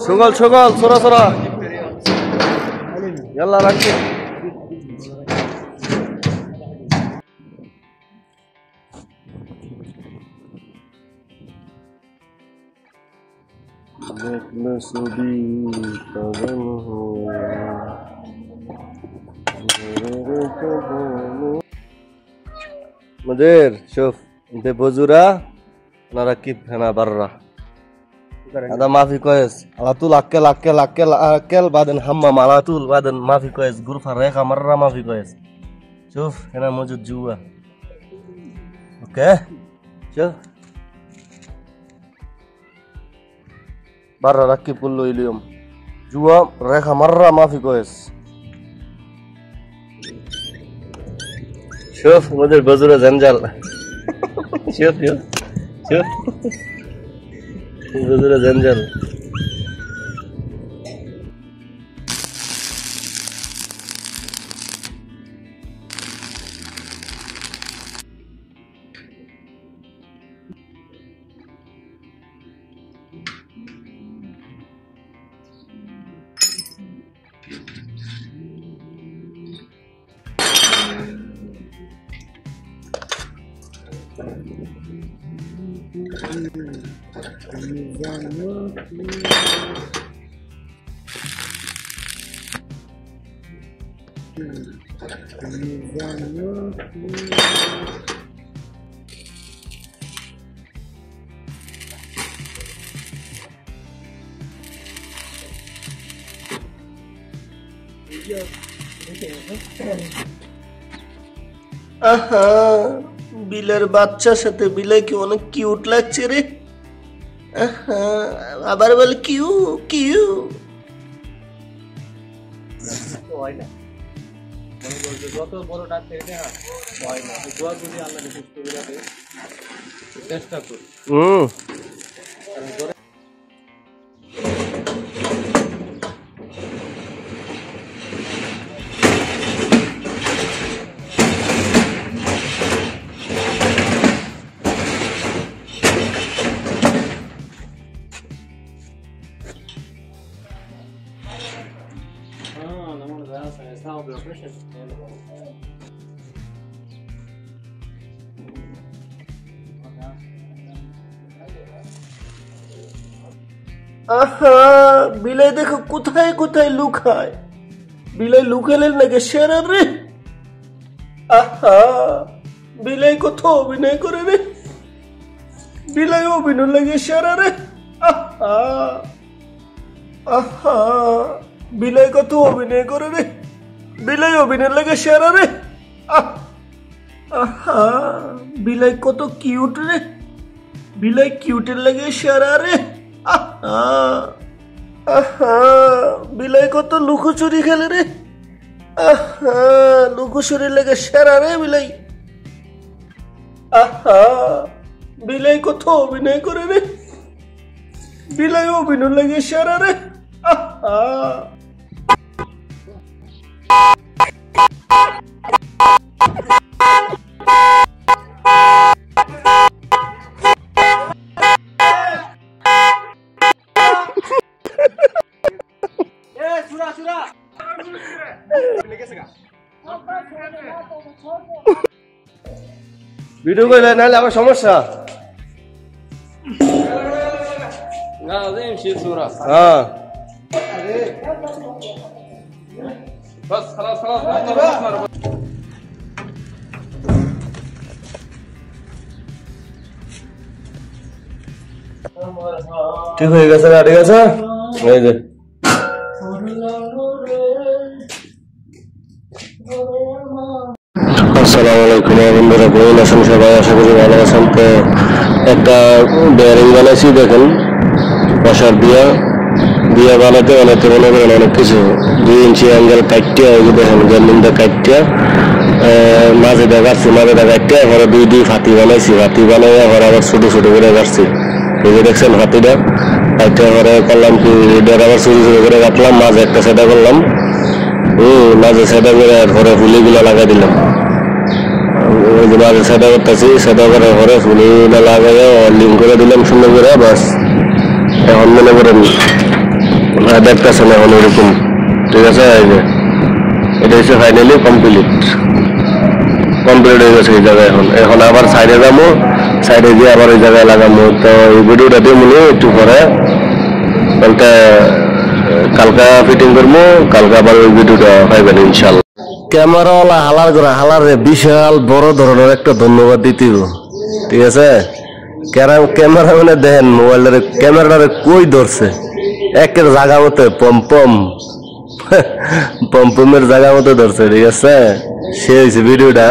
সকাল সকাল ছোড়া ছোড়া ইয়াল্লা রাখছি देखना सभी पवन हो مدير شوف انت بوزورا نركب هنا برا هذا ما في كويس على طول اكل اكل اكل اكل بعدين حمام على طول بعدين ما في كويس غرفه ريحه مره ما في كويس شوف هنا موجود جوا اوكي شوف برا ركب كله اليوم جوا ريحه مره ما في كويس شوف مدير بزوره زنجال شوف شوف شوف بزوره زنجال আহা বিলের বাচ্চার সাথে বিলে কি অনেক কিউট লাগছে রে আহা আবার বলে কিউ কিউ হয় না মনে করছে যত বড় ডাক থেকে না হয় না দোয়া করি আল্লাহকে সুস্থ করে রাখে চেষ্টা করি আহা বিলাই দেখো কোথায় কোথায় লুকায় বিলাই লুকালেন নাকি সেরা রে আহা বিলাই কত অভিনয় করে রে বিলাই অভিনয় লাগে সেরা রে আহা আহা বিলাই কত অভিনয় করে রে বিলাই অভিনয় লাগে সেরা রে আহা বিলাই কত কিউট রে বিলাই কিউটের লাগে সেরা রে আহা আহা বিলাই কত লুকোচুরি খেলে রে আহা লুকোচুরি লাগে সেরা রে বিলাই আহা বিলাই কত অভিনয় করে রে বিলাই অভিনয় লাগে সেরা রে আহা ভিডিও কইলে নাহলে আবার সমস্যা না দেমশি সুরা হ্যাঁ بس خلاص خلاص ঠিক হয়ে গেছে ঠিক আছে এই যে আসসালামু আলাইকুম বন্ধুরা কেমন আছেন সবাই আশা করি ভালো আছেন তো একটা বেয়ারিং বানাইছি দেখেন বসার দিয়া বানাতে বানাতে মনে করেন অনেক কিছু 2 ইঞ্চি অ্যাঙ্গেল কাটতে দেখেন গেলিংটা কাটতে মাঝে দেখাচ্ছি পরে 2 ফাতি বানাইছি ফাতি বানাইয়া পরে আবার ছোট ছোট করে কাটছি এই যে দেখছেন ফাতিটা কাটতে পরে করলাম কি এটা আবার ছোট ছোট করে কাটলাম মাঝে একটা সেটা করলাম মাঝে সেটা করে পরে ফুলিগুলো লাগাই দিলাম ওই যে বাজে সেটা করতেছি, সেটা করার পরে ফুলটা লাগাইয়া লিঙ্ক করে দিলাম সুন্দর করে, বাস এখন মনে করেন দেখতেছেন এখন এরকম। ঠিক আছে, এই যে এটা হচ্ছে ফাইনালি কমপ্লিট হয়ে গেছে এই জায়গায়। এখন আবার সাইডে যাবো, সাইডে গিয়ে আবার ওই জায়গায় লাগাবো। তো এই ভিডিওটা দিয়ে মনে একটু পরে বলতে কালকা ফিটিং করবো, কালকা আবার ওই ভিডিওটা পাইবেন ইনশাল্লাহ। ক্যামেরাওয়ালা হালার করে হালারে বিশাল বড় ধরনের একটা ধন্যবাদ দিতে। ঠিক আছে, ক্যামেরা মানে দেখেন মোবাইলের ক্যামেরাটারে কই ধরছে একের জায়গা মতো পম্পমের জায়গা মতো ধরছে। ঠিক আছে, সে হয়েছে ভিডিওটা।